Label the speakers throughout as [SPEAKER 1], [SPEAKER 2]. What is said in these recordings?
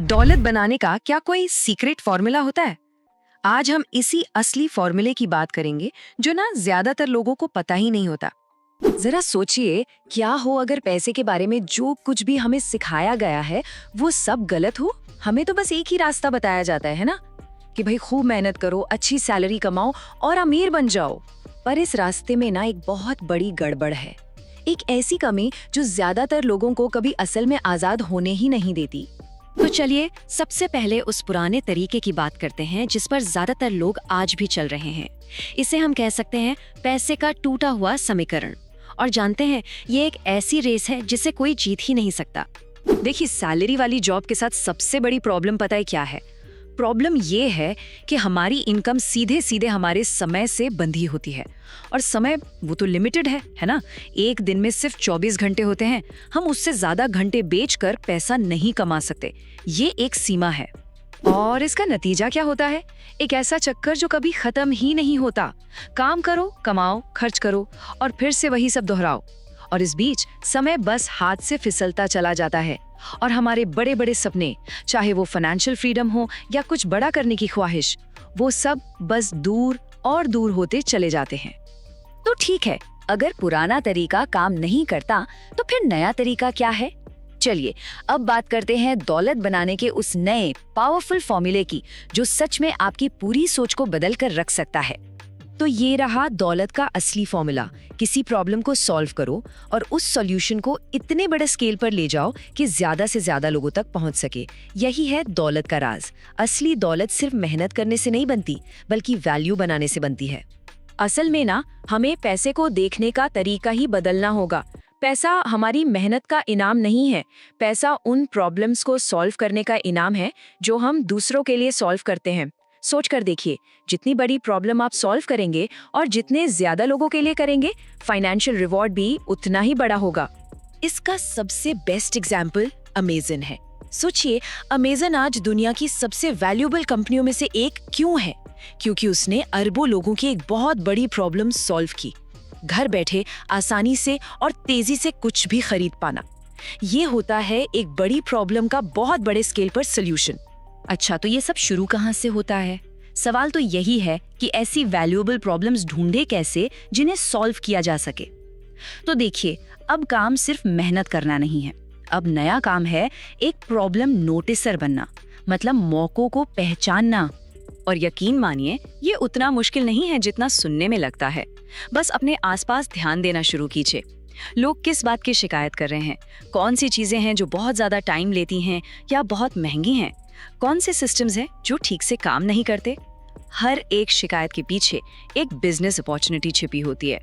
[SPEAKER 1] दौलत बनाने का क्या कोई सीक्रेट फॉर्मूला होता है? आज हम इसी असली फॉर्मूले की बात करेंगे जो ना ज्यादातर लोगों को पता ही नहीं होता।
[SPEAKER 2] जरा सोचिए, क्या हो अगर पैसे के बारे में जो कुछ भी हमें सिखाया गया है वो सब गलत हो। हमें तो बस एक ही रास्ता बताया जाता है ना, कि भाई खूब मेहनत करो, अच्छी सैलरी कमाओ और अमीर बन जाओ। पर इस रास्ते में ना एक बहुत बड़ी गड़बड़ है, एक ऐसी कमी जो ज्यादातर लोगों को कभी असल में आजाद होने ही नहीं देती।
[SPEAKER 3] तो चलिए सबसे पहले उस पुराने तरीके की बात करते हैं जिस पर ज्यादातर लोग आज भी चल रहे हैं। इसे हम कह सकते हैं पैसे का टूटा हुआ समीकरण। और जानते हैं, ये एक ऐसी रेस है जिसे कोई जीत ही नहीं सकता।
[SPEAKER 2] देखिए, सैलरी वाली जॉब के साथ सबसे बड़ी प्रॉब्लम पता है क्या है? प्रॉब्लम ये है कि हमारी इनकम सीधे सीधे हमारे समय से बंधी होती है, और समय वो तो लिमिटेड है ना। एक दिन में सिर्फ 24 घंटे होते हैं। हम उससे ज्यादा घंटे बेचकर पैसा नहीं कमा सकते, ये एक सीमा है। और इसका नतीजा क्या होता है? एक ऐसा चक्कर जो कभी खत्म ही नहीं होता। काम करो, कमाओ, खर्च करो और फिर से वही सब दोहराओ। और इस बीच समय बस हाथ से फिसलता चला जाता है और हमारे बड़े बड़े सपने, चाहे वो फाइनेंशियल फ्रीडम हो या कुछ बड़ा करने की ख्वाहिश, वो सब बस दूर और दूर होते चले जाते हैं।
[SPEAKER 3] तो ठीक है, अगर पुराना तरीका काम नहीं करता तो फिर नया तरीका क्या है? चलिए अब बात करते हैं दौलत बनाने के उस नए पावरफुल फॉर्मूले की जो सच में आपकी पूरी सोच को बदल कर रख सकता है।
[SPEAKER 2] तो ये रहा दौलत का असली फॉर्मूला। किसी प्रॉब्लम को सॉल्व करो और उस सॉल्यूशन को इतने बड़े स्केल पर ले जाओ कि ज्यादा से ज्यादा लोगों तक पहुंच सके। यही है दौलत का राज। असली दौलत सिर्फ मेहनत करने से नहीं बनती, बल्कि वैल्यू बनाने से बनती है। असल में ना, हमें पैसे को देखने का तरीका ही बदलना होगा। पैसा हमारी मेहनत का इनाम नहीं है। पैसा उन प्रॉब्लम्स को सॉल्व करने का इनाम है जो हम दूसरों के लिए सॉल्व करते हैं। सोच कर देखिए, जितनी बड़ी प्रॉब्लम आप सॉल्व करेंगे और जितने ज्यादा लोगों के लिए करेंगे, फाइनेंशियल रिवॉर्ड भी उतना ही बड़ा होगा। इसका सबसे बेस्ट एग्जाम्पल अमेज़न है। सोचिए, अमेज़न आज दुनिया की सबसे वैल्यूएबल कंपनियों में से एक क्यों है? क्योंकि उसने अरबों लोगों की एक बहुत बड़ी प्रॉब्लम सॉल्व की। घर बैठे आसानी से और तेजी से कुछ भी खरीद पाना, ये होता है एक बड़ी प्रॉब्लम का बहुत बड़े स्केल पर सोल्यूशन।
[SPEAKER 3] अच्छा, तो ये सब शुरू कहाँ से होता है? सवाल तो यही है कि ऐसी वैल्यूएबल प्रॉब्लम्स ढूंढे कैसे जिन्हें सॉल्व किया जा सके। तो देखिए, अब काम सिर्फ मेहनत करना नहीं है। अब नया काम है एक प्रॉब्लम नोटिसर बनना, मतलब मौकों को पहचानना।
[SPEAKER 2] और यकीन मानिए, ये उतना मुश्किल नहीं है जितना सुनने में लगता है। बस अपने आसपास ध्यान देना शुरू कीजिए। लोग किस बात की शिकायत कर रहे हैं? कौन सी चीजें हैं जो बहुत ज्यादा टाइम लेती हैं या बहुत महंगी हैं? कौन से सिस्टम्स हैं जो ठीक से काम नहीं करते? हर एक शिकायत के पीछे एक बिजनेस अपॉर्चुनिटी छिपी होती है।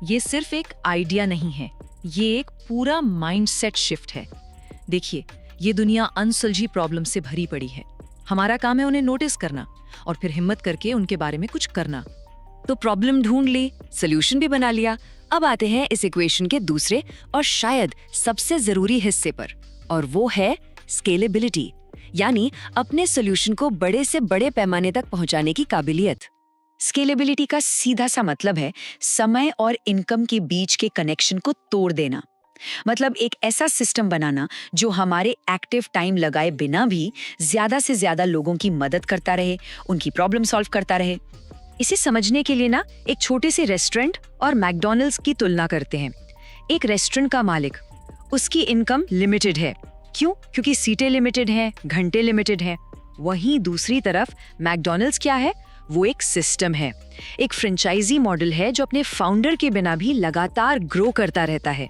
[SPEAKER 2] ये सिर्फ एक आइडिया नहीं है, ये एक पूरा माइंडसेट शिफ्ट है। देखिए, ये दुनिया अनसुलझी प्रॉब्लम से भरी पड़ी है। हमारा काम है उन्हें नोटिस करना और फिर हिम्मत करके उनके बारे में कुछ करना। तो प्रॉब्लम ढूंढ ली, सोल्यूशन भी बना लिया। अब आते हैं इस इक्वेशन के दूसरे और शायद सबसे जरूरी हिस्से पर, और वो है स्केलेबिलिटी, यानी अपने सोल्यूशन को बड़े से बड़े पैमाने तक पहुंचाने की काबिलियत। स्केलेबिलिटी का सीधा सा मतलब है समय और इनकम के बीच के कनेक्शन को तोड़ देना। मतलब एक ऐसा सिस्टम बनाना जो हमारे एक्टिव टाइम लगाए बिना भी ज्यादा से ज्यादा लोगों की मदद करता रहे, उनकी प्रॉब्लम सॉल्व करता रहे। इसे समझने के लिए ना, एक छोटे से रेस्टोरेंट और मैकडॉनल्ड्स की तुलना करते हैं। एक रेस्टोरेंट का मालिक, उसकी इनकम लिमिटेड है। क्यों? क्योंकि सीटें लिमिटेड हैं, घंटे लिमिटेड हैं। वहीं दूसरी तरफ मैकडॉनल्ड्स क्या है? वो एक सिस्टम है, एक फ्रेंचाइजी मॉडल है जो अपने फाउंडर के बिना भी लगातार ग्रो करता रहता है।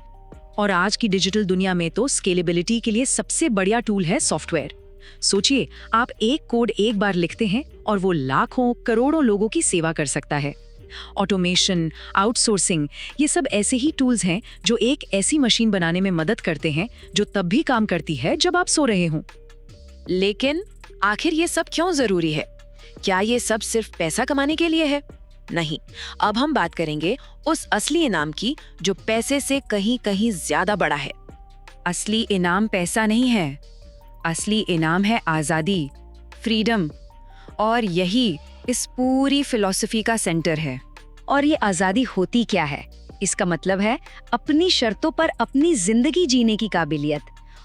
[SPEAKER 2] और आज की डिजिटल दुनिया में तो स्केलेबिलिटी के लिए सबसे बढ़िया टूल है सॉफ्टवेयर। सोचिए, आप एक कोड एक बार लिखते हैं और वो लाखों करोड़ों लोगों की सेवा कर सकता है। ऑटोमेशन, आउटसोर्सिंग, ये सब ऐसे ही टूल्स हैं जो एक ऐसी मशीन बनाने में मदद करते हैं जो तब भी काम करती है जब आप सो रहे हों। लेकिन आखिर ये सब क्यों जरूरी है? क्या ये सब सिर्फ पैसा कमाने के लिए है? नहीं, अब हम बात करेंगे उस असली इनाम की जो पैसे से कहीं कहीं ज्यादा बड़ा है। असली इनाम पैसा नहीं है, असली इनाम है आजादी, फ्रीडम। और यही इस पूरी फिलॉसफी का सेंटर है। और ये आजादी होती क्या है? इसका मतलब है अपनी शर्तों पर अपनी जिंदगी जीने की काबिलियत।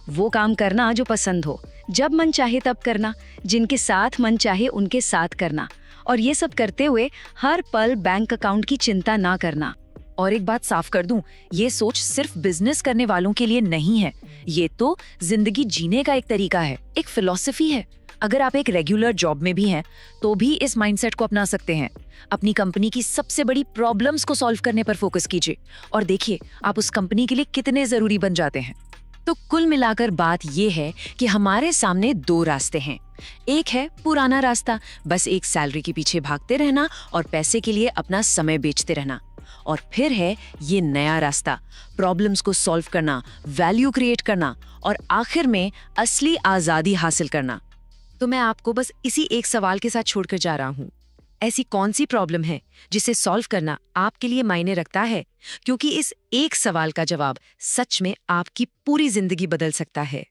[SPEAKER 2] वो काम करना जो पसंद हो,
[SPEAKER 3] जब मन चाहे तब करना, जिनके साथ मन चाहे उनके साथ करना, और ये सब करते हुए हर पल बैंक अकाउंट की चिंता ना करना।
[SPEAKER 2] और एक बात साफ कर दूं, ये सोच सिर्फ बिजनेस करने वालों के लिए नहीं है, ये तो जिंदगी जीने का एक तरीका है, एक फिलॉसफी है। अगर आप एक रेगुलर जॉब में भी हैं, तो भी इस माइंडसेट को अपना सकते हैं। अपनी कंपनी की सबसे बड़ी प्रॉब्लम्स को सॉल्व करने पर फोकस कीजिए और देखिए आप उस कंपनी के लिए कितने जरूरी बन जाते हैं। तो कुल मिलाकर बात ये है कि हमारे सामने दो रास्ते हैं। एक है पुराना रास्ता, बस एक सैलरी के पीछे भागते रहना और पैसे के लिए अपना समय बेचते रहना। और फिर है ये नया रास्ता, प्रॉब्लम्स को सॉल्व करना, वैल्यू क्रिएट करना और आखिर में असली आजादी हासिल करना।
[SPEAKER 1] तो मैं आपको बस इसी एक सवाल के साथ छोड़कर जा रहा हूँ। ऐसी कौन सी प्रॉब्लम है जिसे सॉल्व करना आपके लिए मायने रखता है? क्योंकि इस एक सवाल का जवाब सच में आपकी पूरी जिंदगी बदल सकता है।